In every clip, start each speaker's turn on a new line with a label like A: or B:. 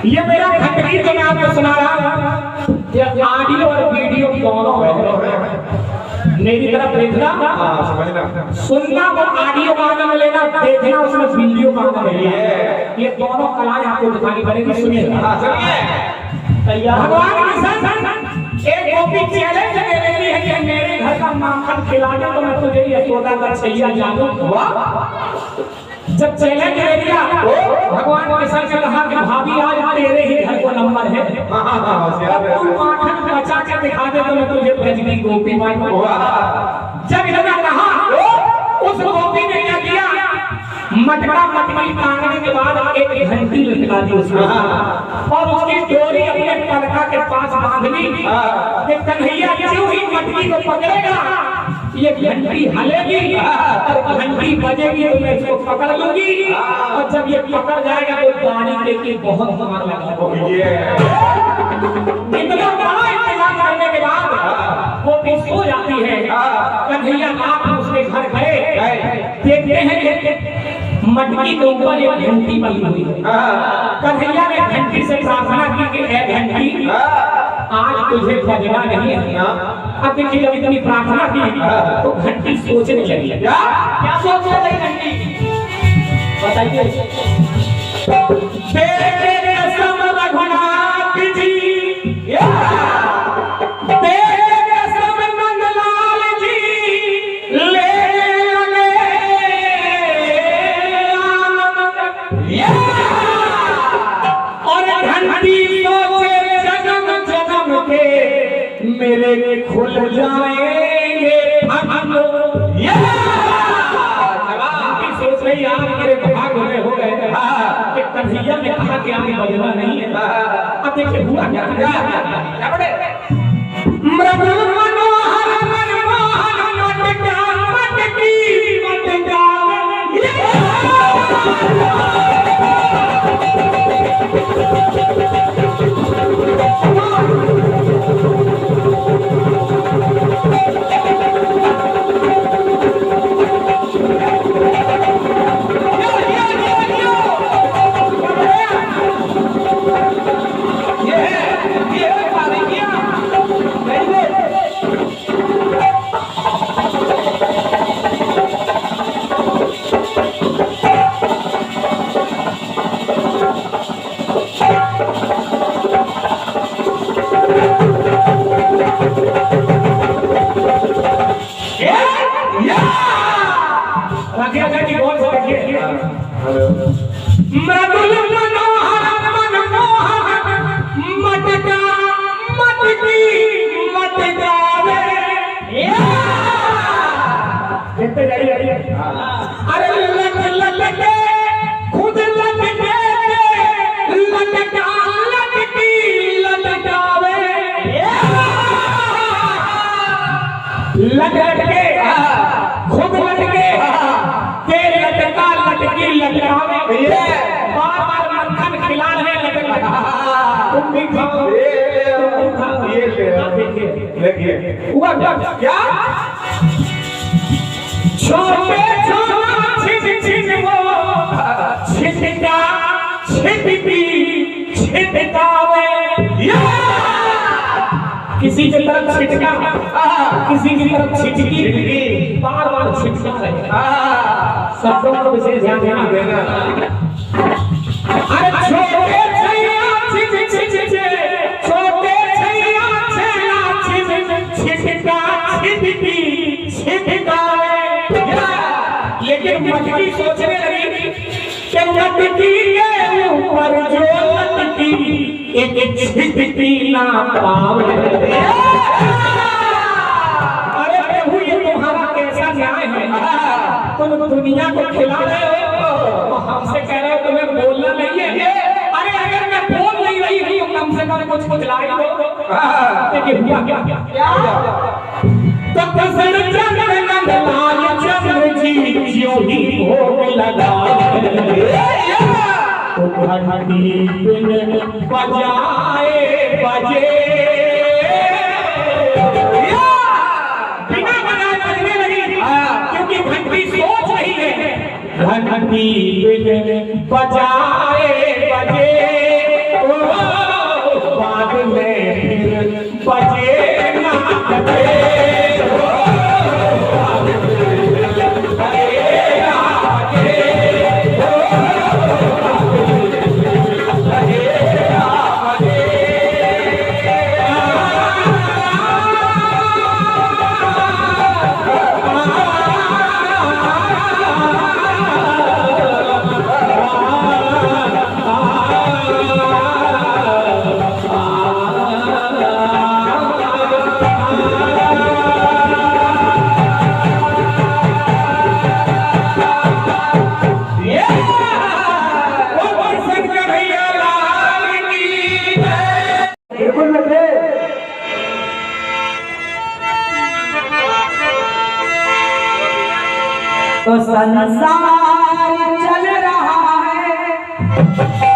A: ये मेरा खंडगी जो मैं आपको सुना रहा हूँ, ये ऑडियो और वीडियो दोनों है। मेरी तरफ देखना, सुनना वो ऑडियो गाना में लेना, देखना उसमें वीडियो गाना में लेना। ये दोनों कलाएं आपको दिखानी पड़ेगी। सुनिए भगवान के साथ एक गोपी चैलेंज दे रही है कि मेरे घर का माखन खिला दे तो मैं तुझे यशोदा का छैया जानू। जब चैलेंज ले लिया भगवान के सर से कहा कि भाभी आज तेरे ही घर को नंबर है, तू माखन बचा के दिखा दे तो मैं तुझे भेजनी गोपी माई। जब इतना कहा उस गोपी ने क्या किया, मटका मटकी टांगने के बाद एक घंटी लटका दी उसमें और उसकी डोरी अपने पलका के पास बांध ली कि कन्हैया क्यों ही मटकी को पकड़ेगा, ये घंटी हलेगी और घंटी बजेगी तो मैं इसको पकड़ लूंगी और जब ये पकड़ जाएगा तो गाड़ी लेके बहुत मार लगा। इतना बड़ा इंतजाम करने के बाद वो सो जाती है। कन्हैया आप उसके घर गए, देखते हैं मटकी के ऊपर एक घंटी बनी हुई है। कन्हैया ने घंटी से प्रार्थना की कि ए घंटी आज तुझे बजना नहीं है। अब देखिए जब इतनी प्रार्थना की तो घंटी सोचने लगी। क्या सोचने लगी घंटी, बताइए। तेरे कसम रघुनाथ जी, तेरे कसम नंदलाल जी, ले और घंटी सोचे जन्म जन्म के मेरे खुल जाएंगे सोच रही यार मेरे भाग में हो गए कि कन्हैया ने कहा कि आगे बजना नहीं है। अब देखिए हुआ क्या, मृदु मनोहर मनमोहन मटका मटकी मटका राखिया जी गौर से देखिए मृदुल मनोहर मनमोहन मटका मटकी मटकावे देखते जाइए अरे लटके खुद लटके लटका लटकी लटकावे लटके खुद लटके के लटका लटकी लटकावे बार बार मक्खन खिला रहे लटका तुम भी खाओ ये ले हुआ क्या छोटे छोटे छिटको छिटका छिटकी छिटकावे किसी की तरफ छिटका किसी की तरफ छिटकी बार बार छिटका रहे शब्दों को विशेष ध्यान देना अरे छोटे छैया छोटे छैया छिटका छिटकी छिटकावे लेकिन मटकी सोचने लगी कि मटकी के ऊपर जो लटकी एक छिटकी ना पावे अरे प्रभु ये तुम्हारा कैसा न्याय है तुम दुनिया को खिला रहे हो हमसे कह रहे हो तुम्हें बोलना नहीं है अरे अगर मैं बोल नहीं रही हूँ कम से कम कुछ लाई दो देखिए हुआ क्या तो कसर चंद्र नंदलाल चंद्र जी ज्यों ही भोग लगाए तो घंटी बजाए बजे बिना बजाए बजने लगी क्योंकि घंटी सोच रही है घंटी बजाए बजे बाद में फिर बजे ना बजे
B: तो संसार चल रहा है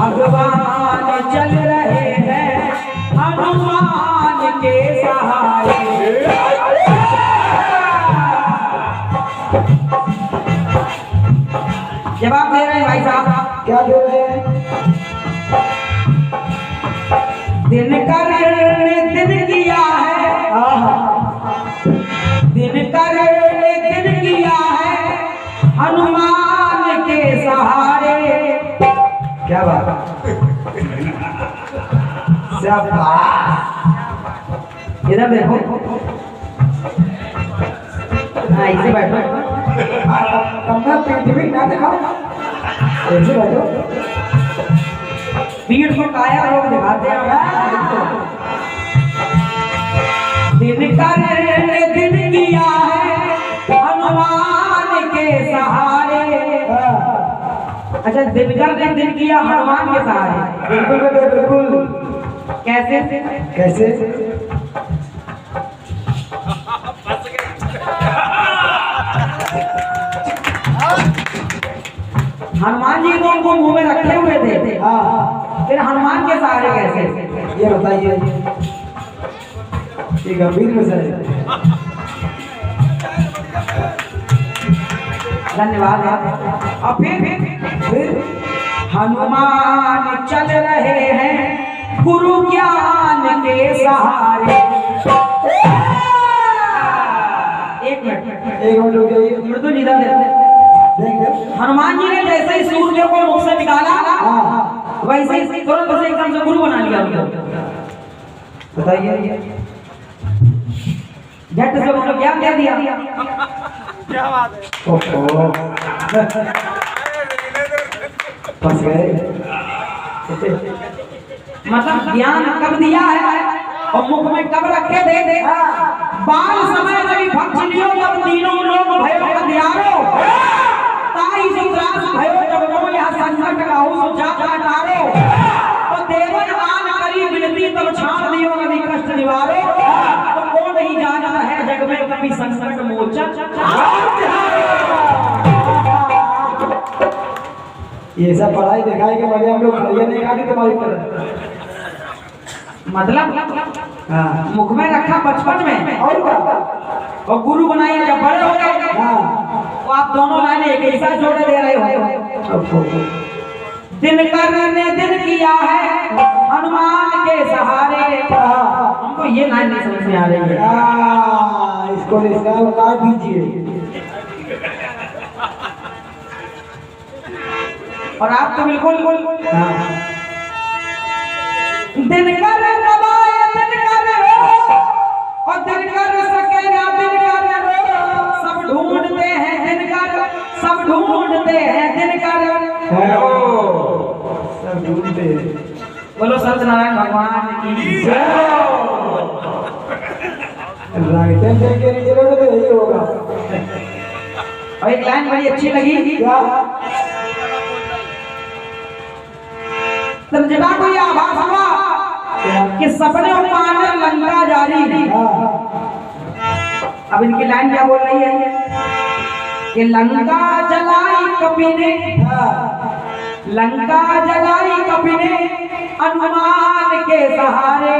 B: भगवान चल रहे हैं हनुमान के सहारे जवाब दे रहे हैं भाई साहब क्या दे रहे हैं दिनकर ने दिन किया है दिनकर ने दिन किया है हनुमान के सहारे क्या बात इधर देखो हाँ इसे बैठो पृथ्वी ना दिखाओ ऐसे बैठो भीड़ को काया लोग दिखाते हैं दिनकर ने दिन किया है हनुमान के सहारे अच्छा दिनकर ने दिन किया हनुमान के सहारे बिल्कुल बिल्कुल कैसे कैसे हनुमान जी को उनको मुंह में रखे हुए थे फिर हनुमान के सहारे कैसे ये बताइए, ये गंभीर विषय है। धन्यवाद। और फिर हनुमान चल रहे हैं गुरु ज्ञान के सहारे। एक मिनट मृदु जी हनुमान जी ने जैसे ही सूर्य को मुख से निकाला वैसे ही तुरंत से एकदम से गुरु बना लिया उनको। बताइए, झट से उनको ज्ञान दे दिया। क्या बात है। फंस गए। मतलब ज्ञान कब दिया है और मुख में कब रखे थे? बाल समय रवि भक्षियों तब तीनों लोग भयो हथियारो ताई सुत्रास भयो जब वो यह संकट काहू सुजा काटारो तो देवन आन करी विनती तब छाड़ दियो नदी कष्ट निवारो तो कौन नहीं जाना है जग में कभी संकट मोचन।
C: ये सब पढ़ाई दिखाई के बगैर हम लोग खड़िया नहीं खाते तुम्हारी तरह।
B: मतलब मुख में रखा बचपन में और गुरु बनाइए जब बड़े हो गए तो आप दोनों लाइनें एक ही साथ जोड़े दे रहे हो। दिनकर ने दिन किया है हनुमान के सहारे। हमको ये लाइन नहीं समझ में आ रही है।
C: इसको काट दीजिए।
B: और आप तो बिल्कुल दिनकर दबाए दिनकर और दिनकर सकेगा दिनकर सब ढूंढते हैं दिनकर सब ढूंढते हैं दिनकर
C: सब ढूंढते हैं।
B: बोलो सत्यनारायण भगवान की जय।
C: राइटर देंगे नहीं जरूरत है, यही होगा।
B: और एक लाइन बड़ी अच्छी लगी
C: क्या?
B: जटा को यह आभास हुआ कि सपने पाने लंका जारी। अब इनकी लाइन क्या बोल रही है कि लंका जलाई कपि ने लंका जलाई कपि ने हनुमान के सहारे।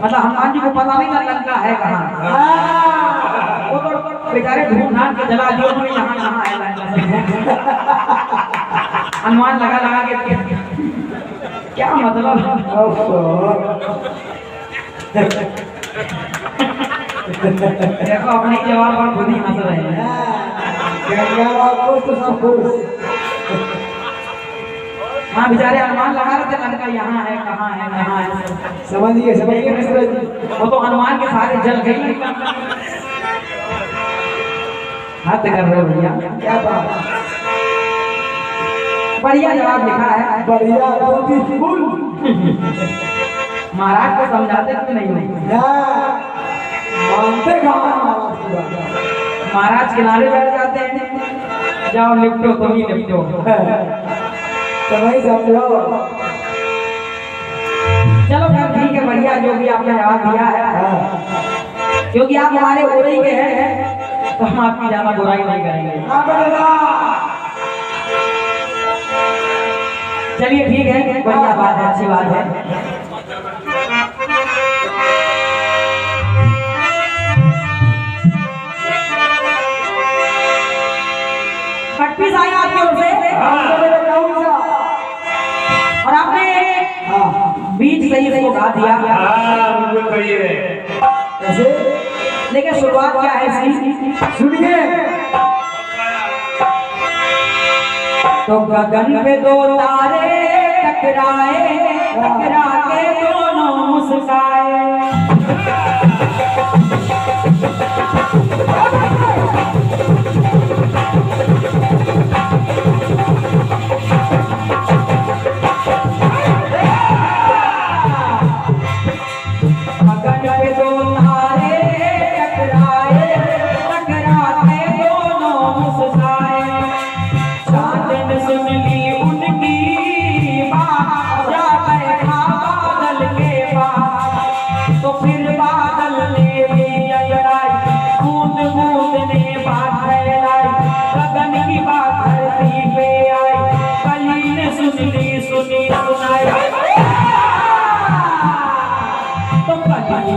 B: मतलब हनुमान जी को पता नहीं था लंका है कहाँ। वो तो बेचारे ढूंढ ढांढ के जला दिया उन्होंने यहाँ कहाँ है लंका। हनुमान लगा लगा के क्या मतलब। देखो अपने जवाब पर खुद ही हंस रहे हैं। हाँ बेचारे हनुमान लगा रहे थे लंका यहाँ है कहाँ है कहाँ है।
C: समझिए मिश्रा जी।
B: वो तो हनुमान के सारे जल गई। हद कर रहे हो भैया।
C: क्या बात।
B: बढ़िया जवाब लिखा है।
C: बढ़िया
B: महाराज को समझाते कि नहीं
C: मानते
B: महाराज किनारे बैठ जाते हैं। जाओ निपटो तुम ही निपटो।
C: तो वही समझो।
B: चलो फिर ठीक है बढ़िया जो भी आपने जवाब दिया है। क्योंकि आप हमारे ओरई के हैं तो हम आपकी ज्यादा बुराई नहीं करेंगे। चलिए ठीक है बढ़िया बात है अच्छी बात है। कटपीस आया आपकी ओर से और आपने बीच सही से गा दिया।
A: बिल्कुल सही है।
C: कैसे?
B: लेकिन शुरुआत क्या है इसकी
C: सुनिए।
B: तो गगन पे दो तारे टकराए टकरा के दोनों मुस्काए।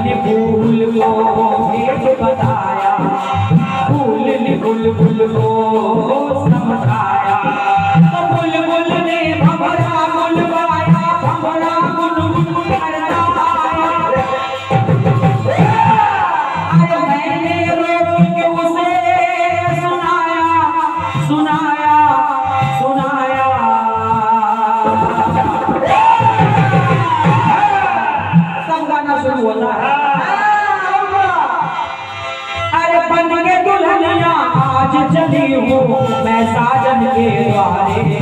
B: ने फूल को भेद बताया, फूल ने बुलबुल को समझाया, तो बुलबुल ने भंवरा बुलवाया, भंवरा बुलबुल करता आया। अरे मैंने रोक के उसे सुनाया, सुनाया, सुनाया। सब गाना शुरू होता है। अरे बन के दुल्हनिया आज चली हूँ मैं साजन के द्वारे।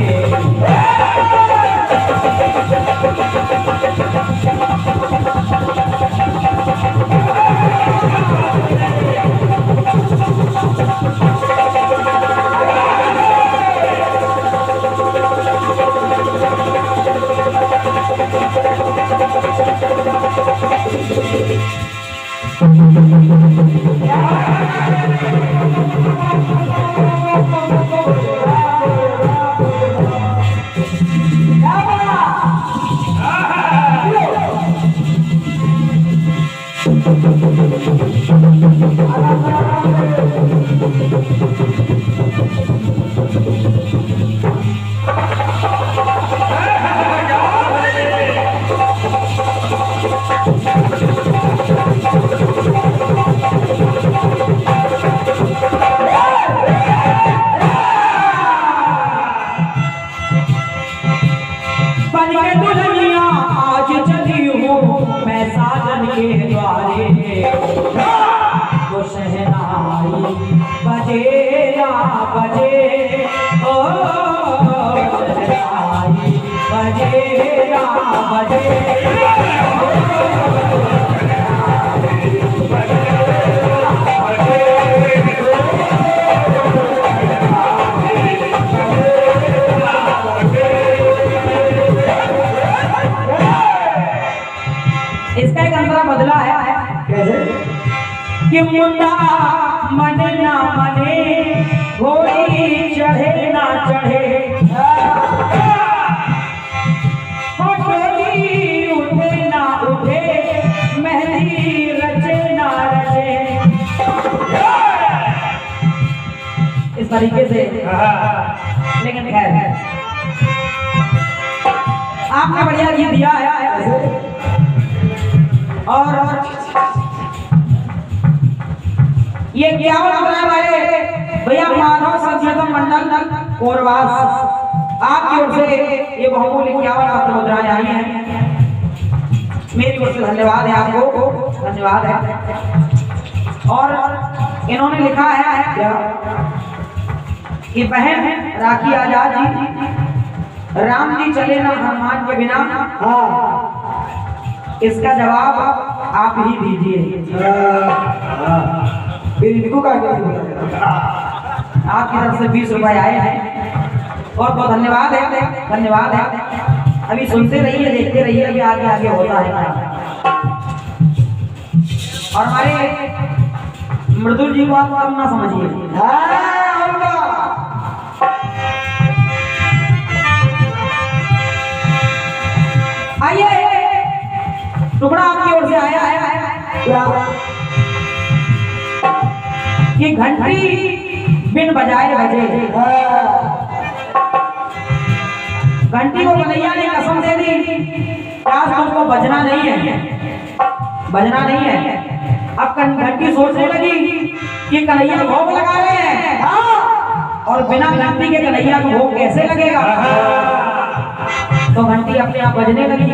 B: तो शहनाई बजे ना बजे, ओ शहनाई बजे ना बजे। इसका एक अंतरा बदला है।
C: कैसे?
B: कि मुंडा मन ना मने, घोड़ी चढ़े ना चढ़े, होटली उठे ना उठे, मेहंदी रचे ना रचे। इस तरीके से। लेकिन खैर आपने बढ़िया गीत दिया है। और ये क्या बताया भाई भैया माधव संशोधन मंडल कोरवास आपकी ओर से ये बहुमूल्य 51 मुद्राएं आई हैं। मेरी ओर से धन्यवाद है आपको, धन्यवाद है। और इन्होंने लिखा है क्या कि बहन राखी आजाद जी, राम जी चले ना हनुमान के बिना।
C: हाँ,
B: इसका जवाब आप ही दीजिए।
C: फिर इनको का
B: आपकी तरफ से 20 रुपए आए हैं। बहुत बहुत धन्यवाद है, धन्यवाद है। अभी सुनते रहिए, देखते रहिए, अभी आगे आगे होता है क्या। और हमारे मृदुल जी को आप कम ना समझिए। आइए, टुकड़ा आपकी ओर से आया है कि घंटी बिन बजाए बजे। घंटी को कन्हैया ने कसम दे दी आज तुमको बजना नहीं है, बजना नहीं है। अब घंटी सोचने लगी कि कन्हैया भोग लगा रहे हैं और बिना घंटी के कन्हैया को भोग कैसे लगेगा। तो घंटी अपने आप बजने लगी।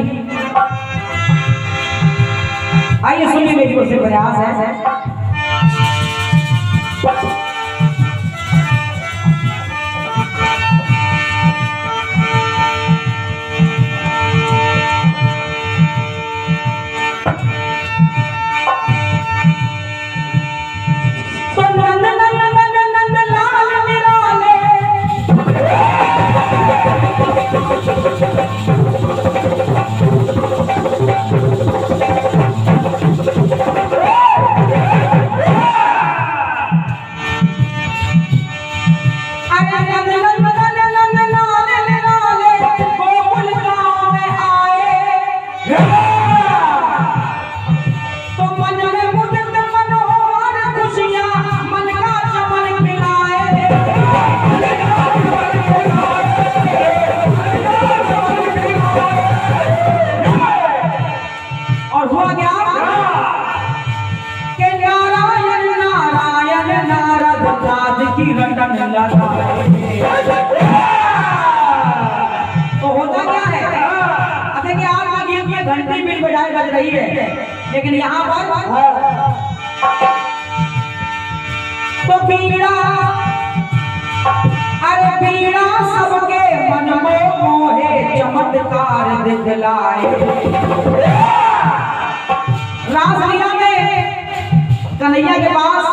B: आइए सुनिए, मेरी ओर से प्रयास है। में घंटी बिल बजाए बज रही है, लेकिन यहाँ पर तो बीड़ा, अरे बीड़ा सबके मन में मोहे चमत्कार दिखलाए। रासलीला में कन्हैया के पास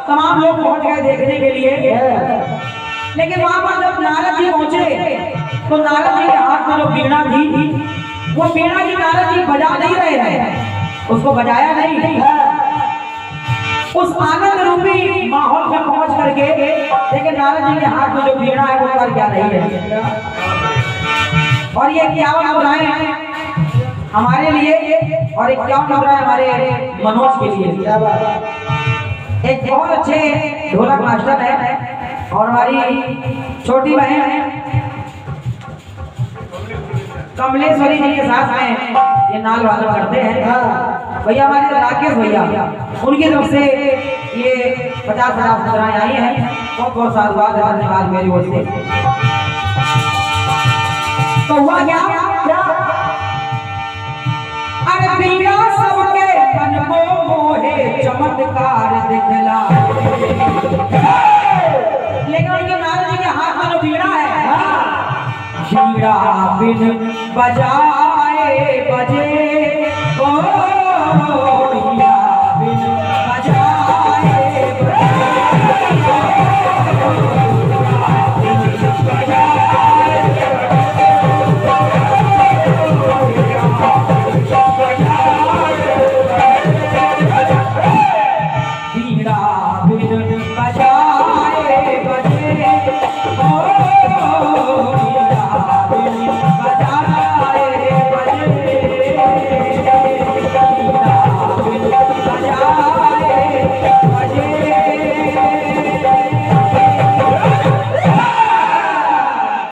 B: तमाम लोग पहुंच गए देखने के लिए, लेकिन वहां पर जब नारद जी पहुंचे तो नारद जी के हाथ में जो वीणा थी वो वीणा की नारद जी बजा नहीं रहे हैं, उसको बजाया नहीं। उस आनंद रूपी माहौल में पहुंच करके लेकिन नारद जी के हाथ में जो वीणा है वो कर क्या रही है। और ये 51 मुद्राएं हमारे लिए और 51 मुद्राएं हमारे मनोज के लिए। एक बहुत अच्छे ढोलक मास्टर है और हमारी छोटी बहन है कमलेश्वरी जी के साथ में ये नाल वादन करते हैं। भैया हमारे राकेश भैया, उनकी तरफ से ये 50 मुद्राएं आई हैं। बहुत बहुत साधुवाद है, धन्यवाद मेरी ओर से। तो हुआ क्या, अरे बीड़ा सबके मन को मोहे चमत्कार दिखला। लेकिन उनके नारद जी के हाथ में जो बीड़ा है, बीड़ा बिन बजाए बजे